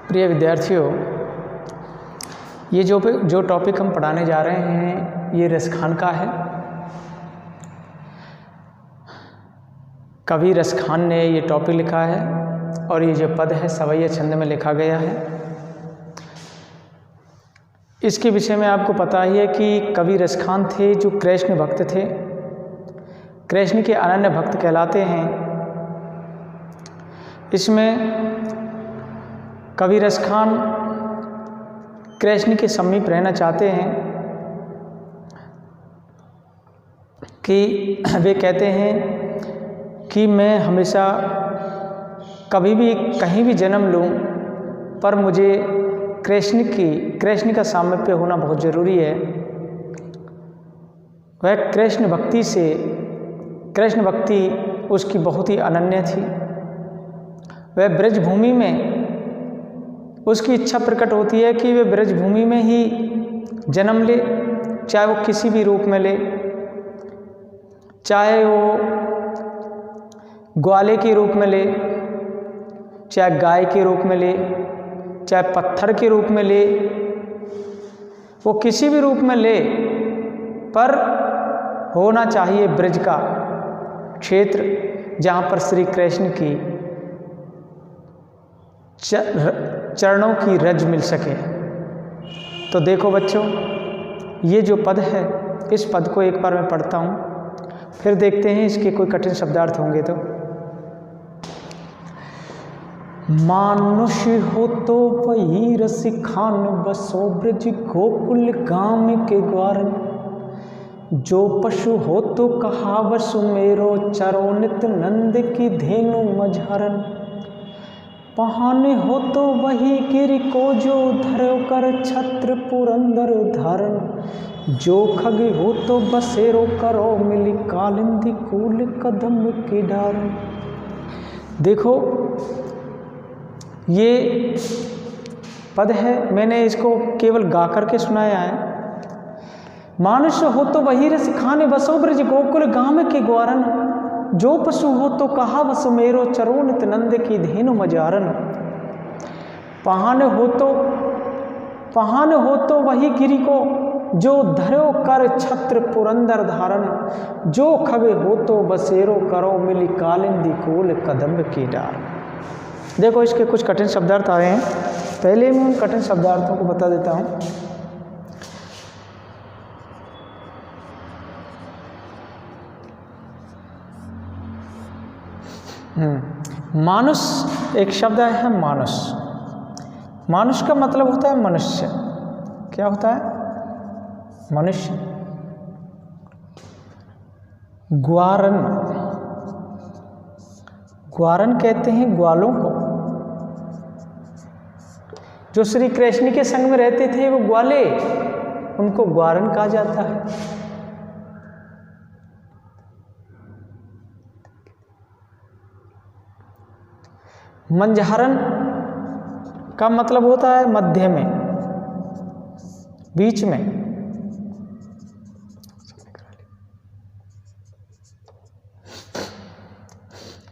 प्रिय विद्यार्थियों, ये जो टॉपिक हम पढ़ाने जा रहे हैं ये रसखान का है। कवि रसखान ने ये टॉपिक लिखा है और ये जो पद है सवैया छंद में लिखा गया है। इसके विषय में आपको पता ही है कि कवि रसखान थे जो कृष्ण भक्त थे, कृष्ण के अनन्य भक्त कहलाते हैं। इसमें कवि रसखान कृष्ण के समीप रहना चाहते हैं कि वे कहते हैं कि मैं हमेशा कभी भी कहीं भी जन्म लूं पर मुझे कृष्ण का सामीप्य होना बहुत ज़रूरी है। वह कृष्ण भक्ति उसकी बहुत ही अनन्य थी। वह ब्रजभूमि में उसकी इच्छा प्रकट होती है कि वे ब्रजभूमि में ही जन्म ले, चाहे वो किसी भी रूप में ले, चाहे वो ग्वाले के रूप में ले, चाहे गाय के रूप में ले, चाहे पत्थर के रूप में ले, वो किसी भी रूप में ले, पर होना चाहिए ब्रज का क्षेत्र जहाँ पर श्री कृष्ण की चरणों की रज मिल सके। तो देखो बच्चों, ये जो पद है इस पद को एक बार मैं पढ़ता हूँ, फिर देखते हैं इसके कोई कठिन शब्दार्थ होंगे तो। मानुष हो तो वही रसिखान बसो ब्रज गोकुल गाम के ग्वारन, जो पशु हो तो कहा वसु मेरो चरो नित नंद की धेनु मझारन, पहाने हो तो वही गिरि को जो धरो कर छत्र पुरंदर धारण, जो खग हो तो बसेरो करो मिली कालिंदी कूल कदम की डारण। देखो ये पद है, मैंने इसको केवल गा करके सुनाया है। मानुष हो तो वही रसिखान बसो ब्रज गोकुल गाम के ग्वारन, जो पशु हो तो कहा वसु मेरो चरो नित नंद की धेनु मजारन, पहान हो तो वही गिरि को जो धरो कर छत्र पुरंदर धारण, जो खगे हो तो बसेरो करो मिली कालिंदी कूल कदम्ब की डार। देखो इसके कुछ कठिन शब्दार्थ आए हैं, पहले मैं उन कठिन शब्दार्थों को बता देता हूँ। मानुष एक शब्द है, मानुष। मानुष का मतलब होता है मनुष्य। क्या होता है? मनुष्य। ग्वारन, ग्वारन कहते हैं ग्वालों को। जो श्री कृष्ण के संग में रहते थे वो ग्वाले, उनको ग्वारन कहा जाता है। मंझारन का मतलब होता है मध्य में, बीच में।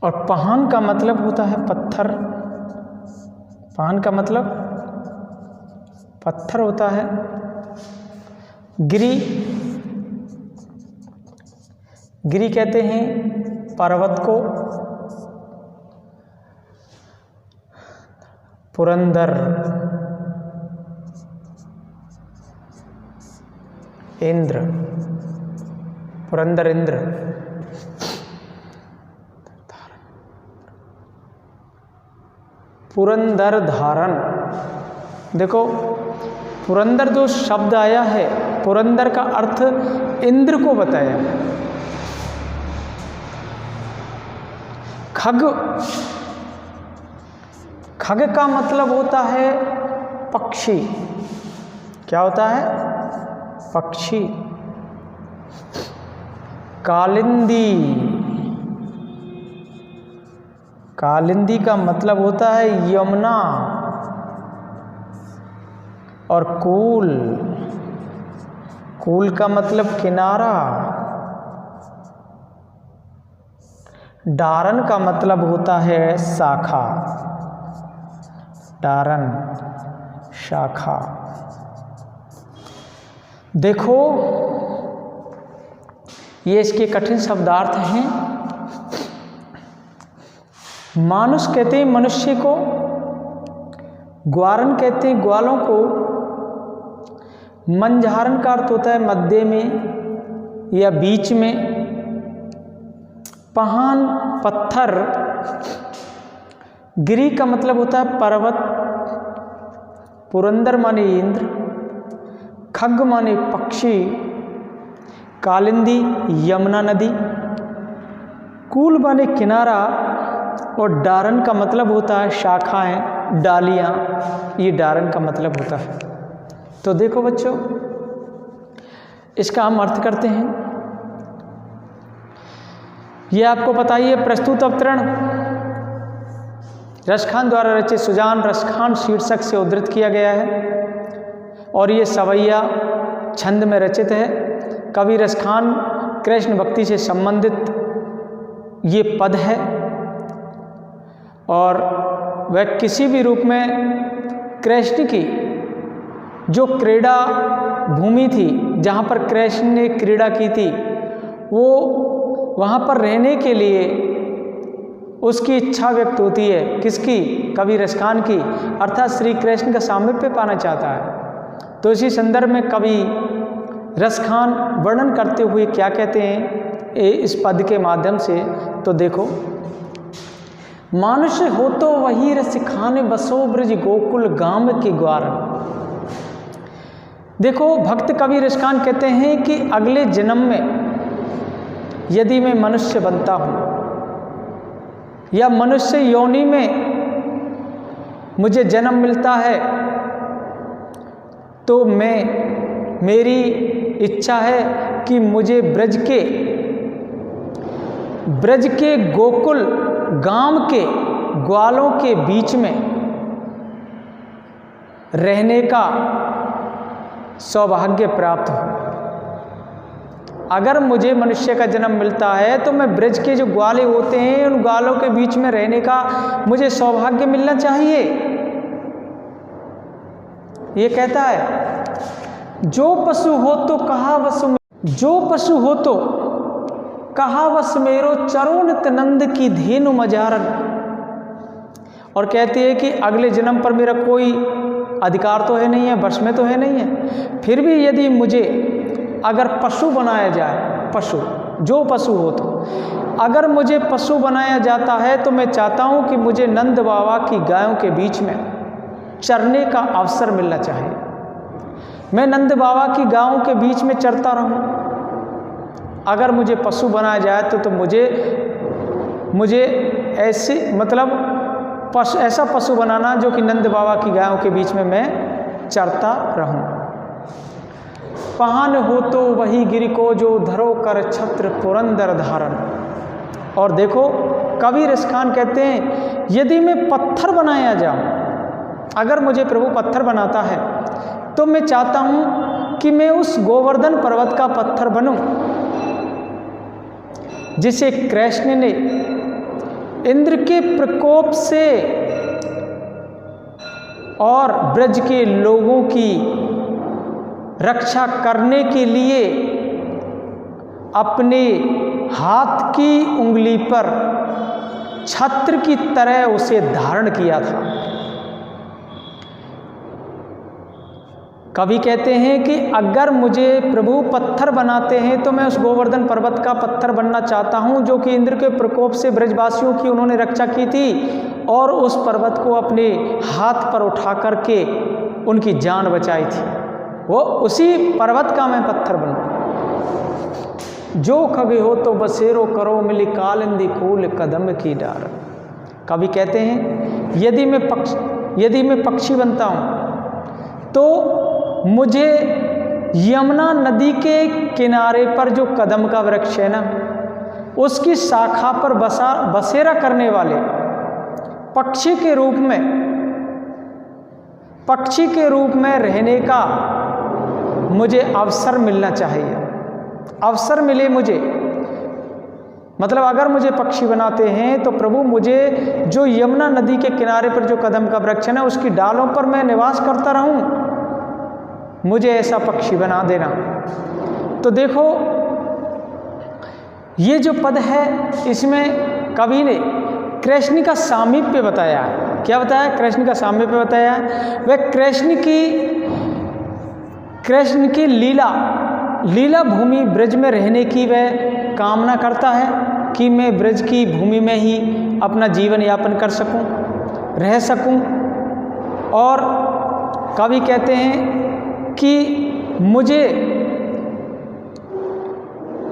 और पहान का मतलब होता है पत्थर। पहान का मतलब पत्थर होता है। गिरी कहते हैं पर्वत को। पुरंदर, इंद्र, पुरंदर इंद्र। पुरंदर धारण। देखो पुरंदर जो शब्द आया है, पुरंदर का अर्थ इंद्र को बताया। खग का मतलब होता है पक्षी। क्या होता है? पक्षी। कालिंदी, कालिंदी का मतलब होता है यमुना। और कूल, कूल का मतलब किनारा। डारण का मतलब होता है शाखा। डारन, शाखा। देखो ये इसके कठिन शब्दार्थ हैं। मानुष कहते हैं मनुष्य को, ग्वारन कहते हैं ग्वालों को, मंझारन का अर्थ होता है मध्य में या बीच में, पहान पत्थर, गिरी का मतलब होता है पर्वत, पुरंदर माने इंद्र, खग माने पक्षी, कालिंदी यमुना नदी, कूल माने किनारा, और डारन का मतलब होता है शाखाएं, डालियां, ये डारन का मतलब होता है। तो देखो बच्चों, इसका हम अर्थ करते हैं। ये आपको पता ही है। प्रस्तुत अवतरण रसखान द्वारा रचित सुजान रसखान शीर्षक से उद्धृत किया गया है और ये सवैया छंद में रचित है। कवि रसखान कृष्ण भक्ति से संबंधित ये पद है और वह किसी भी रूप में कृष्ण की जो क्रीड़ा भूमि थी, जहाँ पर कृष्ण ने क्रीड़ा की थी, वो वहाँ पर रहने के लिए उसकी इच्छा व्यक्त होती है। किसकी? कवि रसखान की, अर्थात श्री कृष्ण का सामीप्य पाना चाहता है। तो इसी संदर्भ में कवि रसखान वर्णन करते हुए क्या कहते हैं इस पद के माध्यम से, तो देखो, मानुष हो तो वही रस खाने बसो ब्रज गोकुल गाम के ग्वारन। देखो, भक्त कवि रसखान कहते हैं कि अगले जन्म में यदि मैं मनुष्य बनता हूँ या मनुष्य योनि में मुझे जन्म मिलता है, तो मेरी इच्छा है कि मुझे ब्रज के गोकुल गांव के ग्वालों के बीच में रहने का सौभाग्य प्राप्त हो। अगर मुझे मनुष्य का जन्म मिलता है तो मैं ब्रज के जो ग्वाले होते हैं उन ग्वालों के बीच में रहने का मुझे सौभाग्य मिलना चाहिए। ये कहता है, जो पशु हो तो कहा वस मेरो चरो नित नंद की धेनु मजारन। और कहती है कि अगले जन्म पर मेरा कोई अधिकार तो है नहीं है, वश में तो है नहीं है, फिर भी यदि मुझे अगर पशु बनाया जाए, जो पशु हो, तो अगर मुझे पशु बनाया जाता है तो मैं चाहता हूँ कि मुझे नंद बाबा की गायों के बीच में चरने का अवसर मिलना चाहिए। मैं नंद बाबा की गायों के बीच में चरता रहूँ। अगर मुझे पशु बनाया जाए तो मुझे ऐसे ऐसा पशु बनाना जो कि नंद बाबा की गायों के बीच में मैं चरता रहूं। पहान हो तो वही गिर को जो धरो कर छत्र पुरंदर धारण। और देखो, कवि रसखान कहते हैं, यदि मैं पत्थर बनाया जाऊं, अगर मुझे प्रभु पत्थर बनाता है तो मैं चाहता हूं कि मैं उस गोवर्धन पर्वत का पत्थर बनूं जिसे कृष्ण ने इंद्र के प्रकोप से और ब्रज के लोगों की रक्षा करने के लिए अपने हाथ की उंगली पर छत्र की तरह उसे धारण किया था। कवि कहते हैं कि अगर मुझे प्रभु पत्थर बनाते हैं तो मैं उस गोवर्धन पर्वत का पत्थर बनना चाहता हूं जो कि इंद्र के प्रकोप से ब्रजवासियों की उन्होंने रक्षा की थी, और उस पर्वत को अपने हाथ पर उठा करके उनकी जान बचाई थी। वो उसी पर्वत का मैं पत्थर बनूं। जो खगे हो तो बसेरो करो मिली कालिंदी फूल कदम की डार। कवि कहते हैं, यदि मैं पक्षी बनता हूं तो मुझे यमुना नदी के किनारे पर जो कदम का वृक्ष है ना, उसकी शाखा पर बसेरा करने वाले पक्षी के रूप में रहने का मुझे अवसर मिलना चाहिए। अवसर मिले मुझे मतलब अगर मुझे पक्षी बनाते हैं तो प्रभु मुझे जो यमुना नदी के किनारे पर जो कदम का वृक्ष है उसकी डालों पर मैं निवास करता रहूं, मुझे ऐसा पक्षी बना देना। तो देखो ये जो पद है इसमें कवि ने कृष्ण का सामीप्य बताया है। क्या बताया? कृष्ण का सामीप्य बताया है। वह कृष्ण की लीला भूमि ब्रज में रहने की वह कामना करता है कि मैं ब्रज की भूमि में ही अपना जीवन यापन कर सकूं, रह सकूं। और कवि कहते हैं कि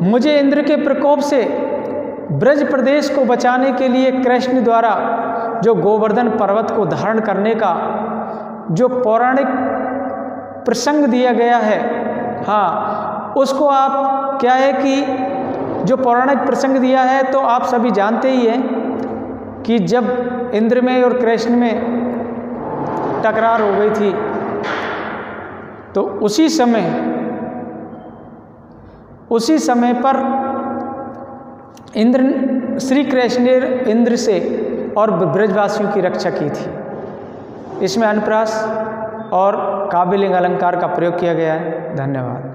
मुझे इंद्र के प्रकोप से ब्रज प्रदेश को बचाने के लिए कृष्ण द्वारा जो गोवर्धन पर्वत को धारण करने का जो पौराणिक प्रसंग दिया गया है, हाँ उसको आप क्या है कि जो पौराणिक प्रसंग दिया है तो आप सभी जानते ही हैं कि जब इंद्र में और कृष्ण में टकरार हो गई थी तो उसी समय पर श्री कृष्ण ने इंद्र से और ब्रजवासियों की रक्षा की थी। इसमें अनुप्रास और काव्यलिंग अलंकार का प्रयोग किया गया है। धन्यवाद।